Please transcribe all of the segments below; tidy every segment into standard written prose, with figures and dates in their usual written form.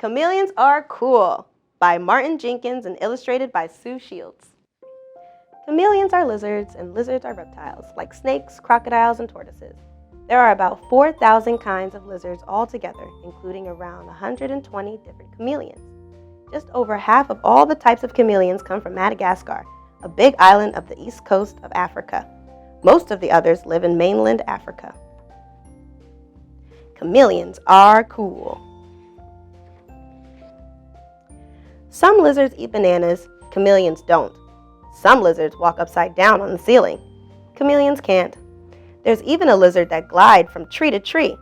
Chameleons Are Cool by Martin Jenkins and illustrated by Sue Shields. Chameleons are lizards and lizards are reptiles, like snakes, crocodiles, and tortoises. There are about 4,000 kinds of lizards altogether, including around 120 different chameleons. Just over half of all the types of chameleons come from Madagascar, a big island of the east coast of Africa. Most of the others live in mainland Africa. Chameleons are cool. Some lizards eat bananas, chameleons don't. Some lizards walk upside down on the ceiling. Chameleons can't. There's even a lizard that glides from tree to tree.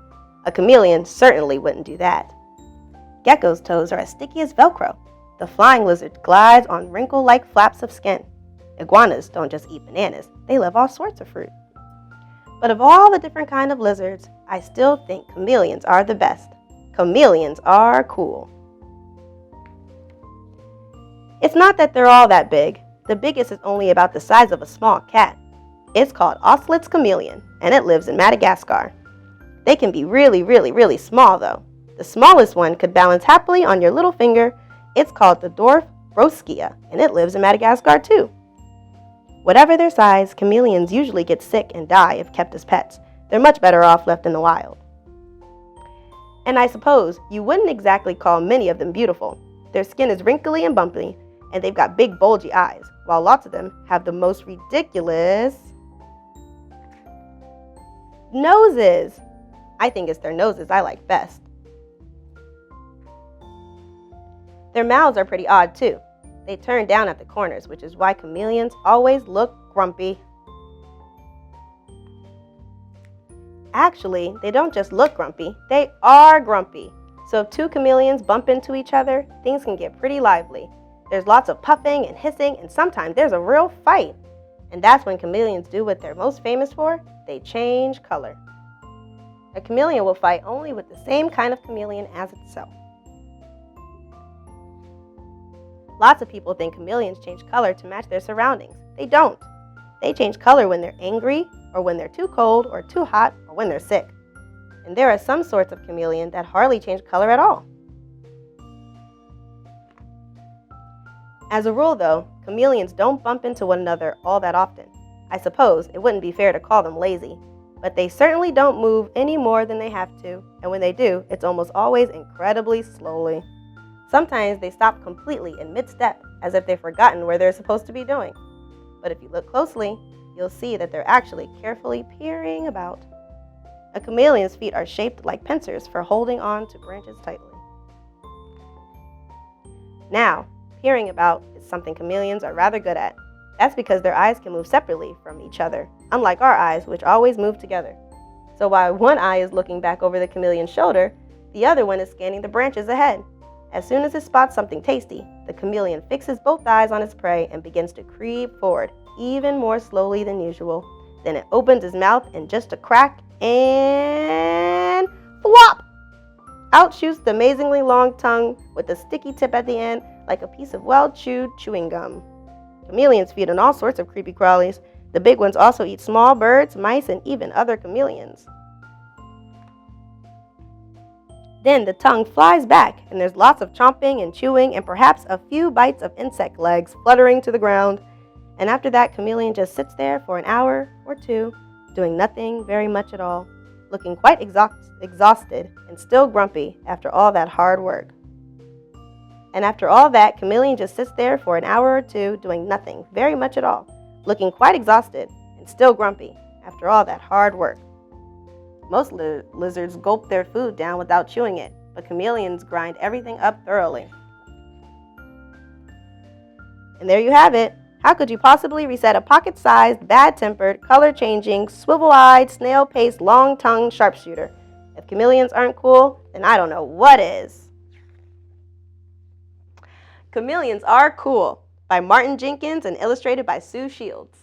A chameleon certainly wouldn't do that. Gecko's toes are as sticky as Velcro. The flying lizard glides on wrinkle-like flaps of skin. Iguanas don't just eat bananas, they love all sorts of fruit. But of all the different kinds of lizards, I still think chameleons are the best. Chameleons are cool. It's not that they're all that big. The biggest is only about the size of a small cat. It's called Ocelot's chameleon, and it lives in Madagascar. They can be really small, though. The smallest one could balance happily on your little finger. It's called the dwarf Roskia, and it lives in Madagascar, too. Whatever their size, chameleons usually get sick and die if kept as pets. They're much better off left in the wild. And I suppose you wouldn't exactly call many of them beautiful. Their skin is wrinkly and bumpy, and they've got big bulgy eyes, while lots of them have the most ridiculous noses. I think it's their noses I like best. Their mouths are pretty odd too. They turn down at the corners, which is why chameleons always look grumpy. Actually, they don't just look grumpy, they are grumpy. So if two chameleons bump into each other, things can get pretty lively. There's lots of puffing and hissing, and sometimes there's a real fight. And that's when chameleons do what they're most famous for. They change color. A chameleon will fight only with the same kind of chameleon as itself. Lots of people think chameleons change color to match their surroundings. They don't. They change color when they're angry, or when they're too cold, or too hot, or when they're sick. And there are some sorts of chameleon that hardly change color at all. As a rule, though, chameleons don't bump into one another all that often. I suppose it wouldn't be fair to call them lazy, but they certainly don't move any more than they have to, and when they do, it's almost always incredibly slowly. Sometimes they stop completely in mid-step, as if they've forgotten where they're supposed to be doing. But if you look closely, you'll see that they're actually carefully peering about. A chameleon's feet are shaped like pincers for holding on to branches tightly. Now, peering about is something chameleons are rather good at. That's because their eyes can move separately from each other, unlike our eyes, which always move together. So while one eye is looking back over the chameleon's shoulder, the other one is scanning the branches ahead. As soon as it spots something tasty, the chameleon fixes both eyes on its prey and begins to creep forward, even more slowly than usual. Then it opens its mouth in just a crack, and flop! Out shoots the amazingly long tongue with a sticky tip at the end, like a piece of well-chewed chewing gum. Chameleons feed on all sorts of creepy crawlies. The big ones also eat small birds, mice, and even other chameleons. Then the tongue flies back, and there's lots of chomping and chewing, and perhaps a few bites of insect legs fluttering to the ground. And after that, chameleon just sits there for an hour or two, doing nothing very much at all, looking quite exhausted and still grumpy after all that hard work. And after all that, chameleon just sits there for an hour or two, doing nothing very much at all, looking quite exhausted and still grumpy after all that hard work. Most lizards gulp their food down without chewing it, but chameleons grind everything up thoroughly. And there you have it. How could you possibly reset a pocket-sized, bad-tempered, color-changing, swivel-eyed, snail-paced, long-tongued sharpshooter? If chameleons aren't cool, then I don't know what is. Chameleons Are Cool by Martin Jenkins and illustrated by Sue Shields.